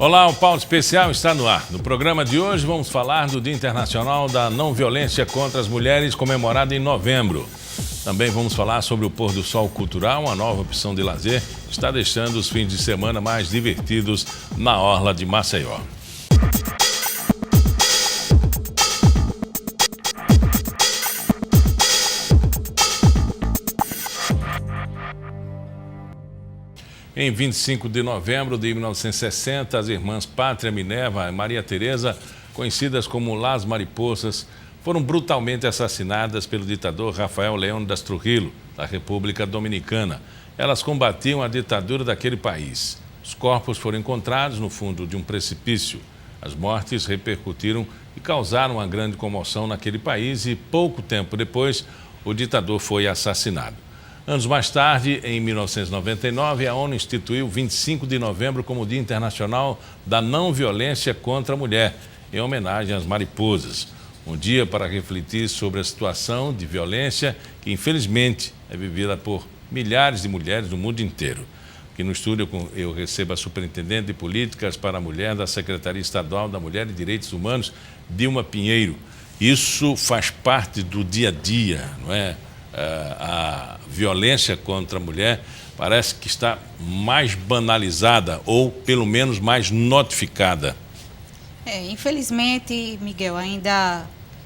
Olá, o Pauta Especial está no ar. No programa de hoje vamos falar do Dia Internacional da Não Violência contra as Mulheres, comemorado em novembro. Também vamos falar sobre o Pôr do Sol Cultural, uma nova opção de lazer que está deixando os fins de semana mais divertidos na orla de Maceió. Em 25 de novembro de 1960, as irmãs Pátria Minerva e Maria Teresa, conhecidas como Las Mariposas, foram brutalmente assassinadas pelo ditador Rafael Leônidas Trujillo, da República Dominicana. Elas combatiam a ditadura daquele país. Os corpos foram encontrados no fundo de um precipício. As mortes repercutiram e causaram uma grande comoção naquele país e, pouco tempo depois, o ditador foi assassinado. Anos mais tarde, em 1999, a ONU instituiu 25 de novembro como Dia Internacional da Não Violência contra a Mulher, em homenagem às mariposas. Um dia para refletir sobre a situação de violência que, infelizmente, é vivida por milhares de mulheres no mundo inteiro. Aqui no estúdio eu recebo a Superintendente de Políticas para a Mulher da Secretaria Estadual da Mulher e Direitos Humanos, Dilma Pinheiro. Isso faz parte do dia a dia, não é? A violência contra a mulher parece que está mais banalizada ou, pelo menos, mais notificada. Infelizmente, Miguel,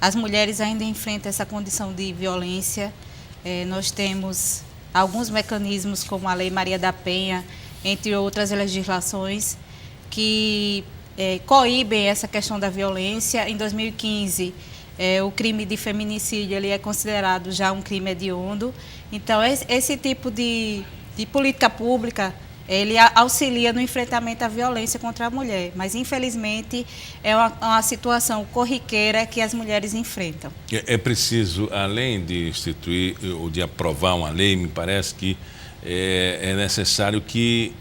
as mulheres ainda enfrentam essa condição de violência. Nós temos alguns mecanismos, como a Lei Maria da Penha, entre outras legislações, que coíbem essa questão da violência. Em 2015, o crime de feminicídio ele é considerado já um crime hediondo. Então, esse tipo de política pública, ele auxilia no enfrentamento à violência contra a mulher. Mas, infelizmente, é uma situação corriqueira que as mulheres enfrentam. É preciso, além de instituir ou de aprovar uma lei, me parece que é necessário que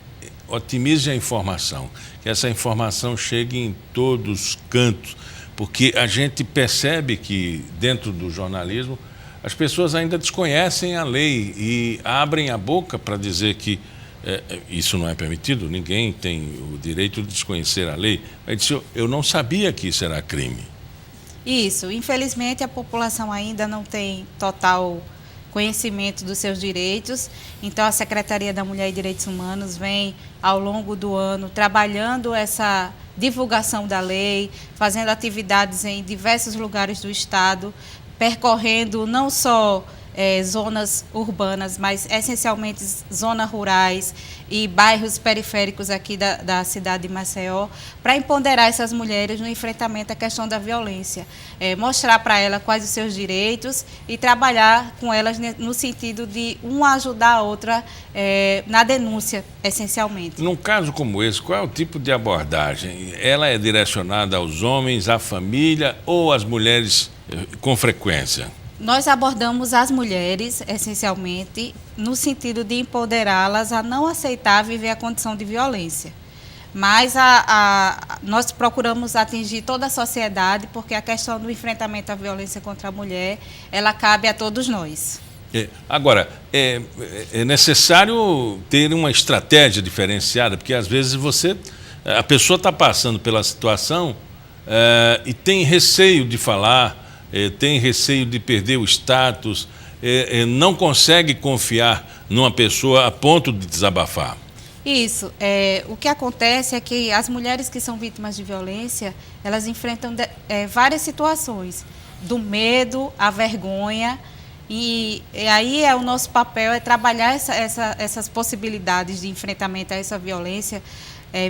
otimize a informação, que essa informação chegue em todos os cantos, porque a gente percebe que, dentro do jornalismo, as pessoas ainda desconhecem a lei e abrem a boca para dizer que isso não é permitido, ninguém tem o direito de desconhecer a lei. Aí disse, eu não sabia que isso era crime. Isso, infelizmente a população ainda não tem total conhecimento dos seus direitos, então a Secretaria da Mulher e Direitos Humanos vem, ao longo do ano, trabalhando essa divulgação da lei, fazendo atividades em diversos lugares do estado, percorrendo não só zonas urbanas, mas essencialmente zonas rurais e bairros periféricos aqui da cidade de Maceió, para empoderar essas mulheres no enfrentamento à questão da violência, mostrar para elas quais os seus direitos e trabalhar com elas no sentido de uma ajudar a outra na denúncia, essencialmente. Num caso como esse, qual é o tipo de abordagem? Ela é direcionada aos homens, à família ou às mulheres com frequência? Nós abordamos as mulheres, essencialmente, no sentido de empoderá-las a não aceitar viver a condição de violência. Mas nós procuramos atingir toda a sociedade, porque a questão do enfrentamento à violência contra a mulher, ela cabe a todos nós. Agora, é necessário ter uma estratégia diferenciada, porque às vezes a pessoa está passando pela situação e tem receio de falar, tem receio de perder o status, não consegue confiar numa pessoa a ponto de desabafar. Isso. O que acontece é que as mulheres que são vítimas de violência, elas enfrentam várias situações, do medo à vergonha, e aí o nosso papel é trabalhar essas possibilidades de enfrentamento a essa violência.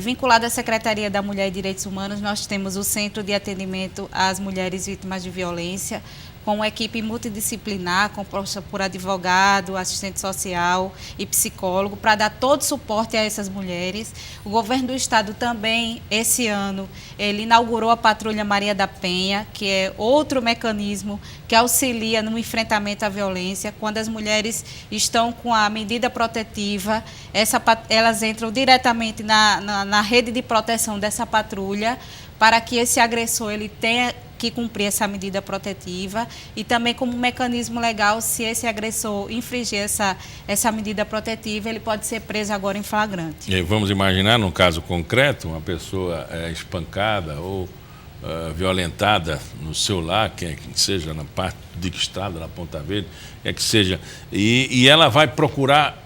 Vinculado à Secretaria da Mulher e Direitos Humanos, nós temos o Centro de Atendimento às Mulheres Vítimas de Violência, com uma equipe multidisciplinar, composta por advogado, assistente social e psicólogo, para dar todo suporte a essas mulheres. O governo do estado também, esse ano, ele inaugurou a Patrulha Maria da Penha, que é outro mecanismo que auxilia no enfrentamento à violência. Quando as mulheres estão com a medida protetiva, elas entram diretamente na rede de proteção dessa patrulha, para que esse agressor ele tenha que cumprir essa medida protetiva e também como mecanismo legal, se esse agressor infringir essa medida protetiva, ele pode ser preso agora em flagrante. E aí, vamos imaginar, num caso concreto, uma pessoa espancada ou violentada no seu lar, quer que seja na parte de estrada, na Ponta Verde, quer que seja, e ela vai procurar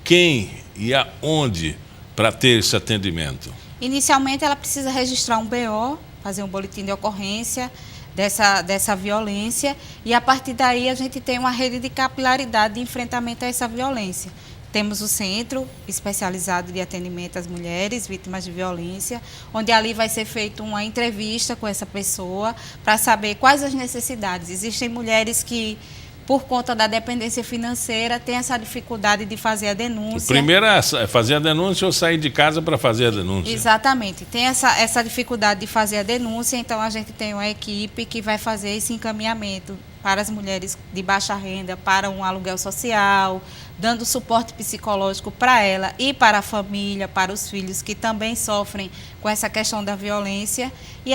quem e aonde para ter esse atendimento? Inicialmente, ela precisa registrar um BO, fazer um boletim de ocorrência dessa violência, e a partir daí a gente tem uma rede de capilaridade de enfrentamento a essa violência. Temos o Centro Especializado de Atendimento às Mulheres Vítimas de Violência, onde ali vai ser feita uma entrevista com essa pessoa para saber quais as necessidades. Existem mulheres que, por conta da dependência financeira, têm essa dificuldade de fazer a denúncia. O primeiro é fazer a denúncia ou sair de casa para fazer a denúncia? Exatamente. Tem essa dificuldade de fazer a denúncia, então a gente tem uma equipe que vai fazer esse encaminhamento para as mulheres de baixa renda, para um aluguel social, dando suporte psicológico para ela e para a família, para os filhos que também sofrem com essa questão da violência. E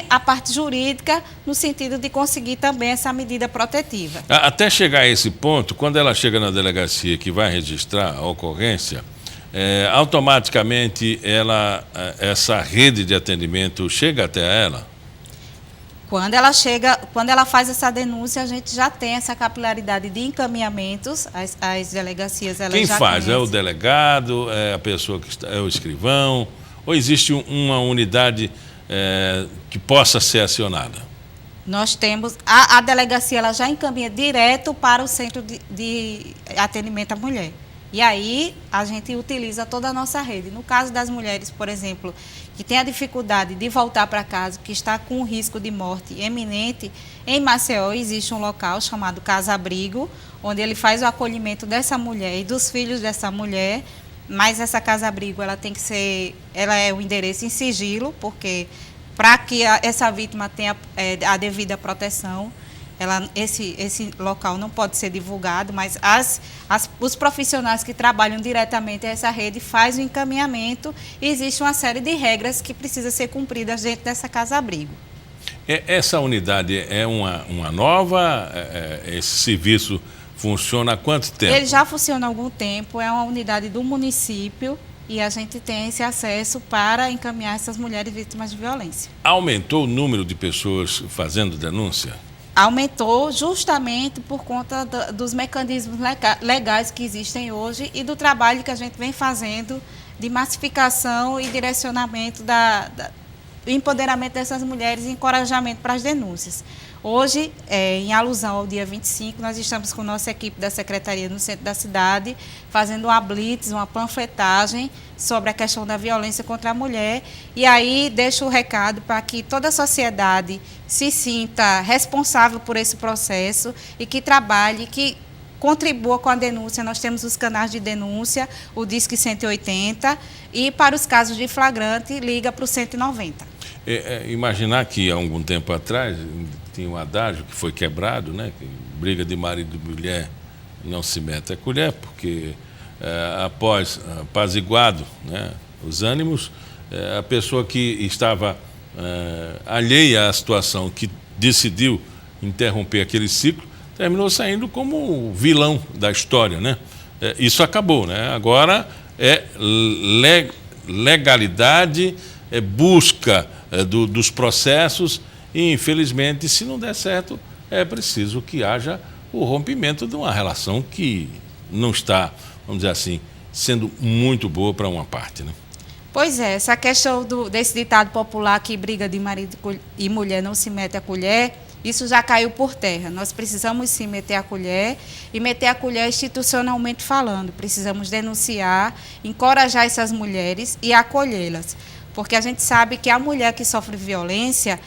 a parte jurídica, no sentido de conseguir também essa medida protetiva. Até chegar a esse ponto, quando ela chega na delegacia que vai registrar a ocorrência, automaticamente essa rede de atendimento chega até ela? Quando ela faz essa denúncia, a gente já tem essa capilaridade de encaminhamentos, as delegacias, elas Quem já faz? conhecem. É o delegado, é a pessoa é o escrivão, ou existe uma unidade que possa ser acionada? Nós temos, a delegacia ela já encaminha direto para o Centro de Atendimento à Mulher. E aí a gente utiliza toda a nossa rede. No caso das mulheres, por exemplo, que tem a dificuldade de voltar para casa, que está com risco de morte iminente, em Maceió existe um local chamado Casa Abrigo, onde ele faz o acolhimento dessa mulher e dos filhos dessa mulher, mas essa Casa Abrigo ela é o endereço em sigilo, porque para que essa vítima tenha a devida proteção, esse local não pode ser divulgado, mas os profissionais que trabalham diretamente a essa rede fazem o encaminhamento e existe uma série de regras que precisam ser cumpridas dentro dessa casa-abrigo. Essa unidade é uma nova? Esse serviço funciona há quanto tempo? Ele já funciona há algum tempo, é uma unidade do município e a gente tem esse acesso para encaminhar essas mulheres vítimas de violência. Aumentou o número de pessoas fazendo denúncia? Aumentou justamente por conta dos mecanismos legais que existem hoje e do trabalho que a gente vem fazendo de massificação e direcionamento do empoderamento dessas mulheres e encorajamento para as denúncias. Hoje, em alusão ao dia 25, nós estamos com nossa equipe da Secretaria no centro da cidade, fazendo uma blitz, uma panfletagem sobre a questão da violência contra a mulher. E aí deixo o recado para que toda a sociedade se sinta responsável por esse processo e que trabalhe, que contribua com a denúncia. Nós temos os canais de denúncia, o Disque 180, e para os casos de flagrante, liga para o 190. Imaginar que há algum tempo atrás tinha um adágio que foi quebrado, né? Que briga de marido e mulher não se mete a colher, porque após apaziguado, né, os ânimos, a pessoa que estava alheia à situação, que decidiu interromper aquele ciclo, terminou saindo como vilão da história, né? Isso acabou, né? Agora é legalidade, busca dos processos e, infelizmente, se não der certo, é preciso que haja o rompimento de uma relação que não está, vamos dizer assim, sendo muito boa para uma parte, né? Pois é, essa questão desse ditado popular que briga de marido e mulher não se mete a colher, isso já caiu por terra. Nós precisamos sim meter a colher e meter a colher institucionalmente falando. Precisamos denunciar, encorajar essas mulheres e acolhê-las. Porque a gente sabe que a mulher que sofre violência,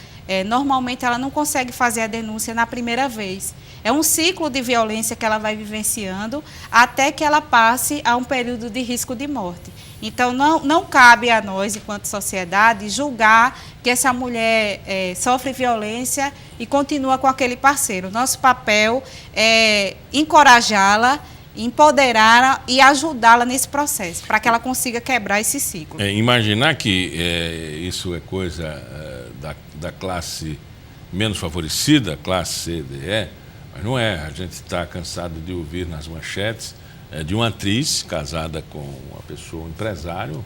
normalmente ela não consegue fazer a denúncia na primeira vez. É um ciclo de violência que ela vai vivenciando até que ela passe a um período de risco de morte. Então, não cabe a nós, enquanto sociedade, julgar que essa mulher sofre violência e continua com aquele parceiro. Nosso papel é encorajá-la, empoderá-la e ajudá-la nesse processo, para que ela consiga quebrar esse ciclo. Imaginar que isso é coisa da classe menos favorecida, classe C, D, E, mas não é. A gente está cansado de ouvir nas manchetes de uma atriz casada com uma pessoa, um empresário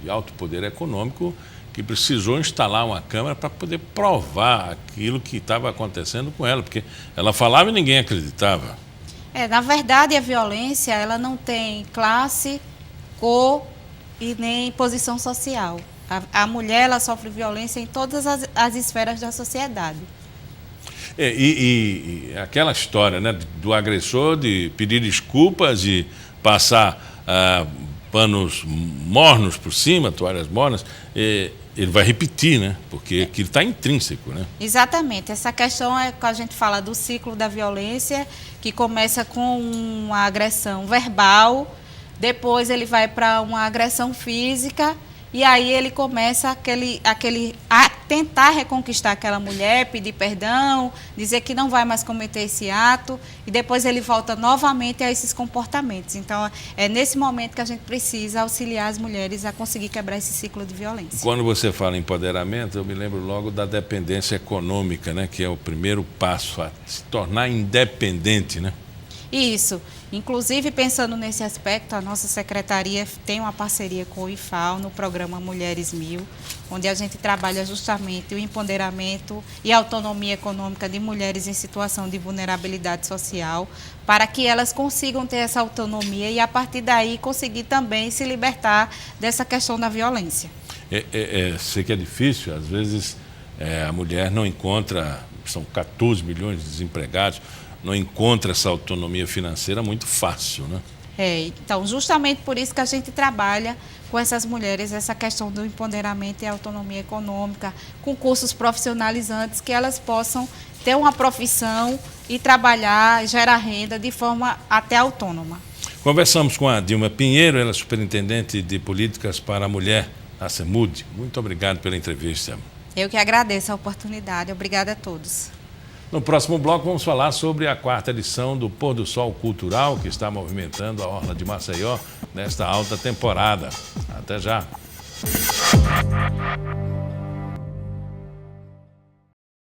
de alto poder econômico, que precisou instalar uma câmera para poder provar aquilo que estava acontecendo com ela, porque ela falava e ninguém acreditava. Na verdade, a violência ela não tem classe, cor e nem posição social. A mulher ela sofre violência em todas as esferas da sociedade. E aquela história, né, do agressor de pedir desculpas e passar panos mornos por cima, toalhas mornas, ele vai repetir, né? Porque aquilo está intrínseco, né? Exatamente. Essa questão é que a gente fala do ciclo da violência, que começa com uma agressão verbal, depois ele vai para uma agressão física, e aí ele começa a tentar reconquistar aquela mulher, pedir perdão, dizer que não vai mais cometer esse ato, e depois ele volta novamente a esses comportamentos. Então, é nesse momento que a gente precisa auxiliar as mulheres a conseguir quebrar esse ciclo de violência. Quando você fala em empoderamento, eu me lembro logo da dependência econômica, né? Que é o primeiro passo a se tornar independente, né? Isso. Inclusive, pensando nesse aspecto, a nossa secretaria tem uma parceria com o IFAO no programa Mulheres 1000, onde a gente trabalha justamente o empoderamento e a autonomia econômica de mulheres em situação de vulnerabilidade social, para que elas consigam ter essa autonomia e, a partir daí, conseguir também se libertar dessa questão da violência. Sei que é difícil, às vezes a mulher não encontra, são 14 milhões de desempregados, não encontra essa autonomia financeira muito fácil, né? Então, justamente por isso que a gente trabalha com essas mulheres, essa questão do empoderamento e autonomia econômica, com cursos profissionalizantes, que elas possam ter uma profissão e trabalhar, gerar renda de forma até autônoma. Conversamos com a Dilma Pinheiro, ela é superintendente de políticas para a mulher na CEMUD. Muito obrigado pela entrevista. Eu que agradeço a oportunidade. Obrigada a todos. No próximo bloco vamos falar sobre a 4ª edição do Pôr do Sol Cultural, que está movimentando a orla de Maceió nesta alta temporada. Até já!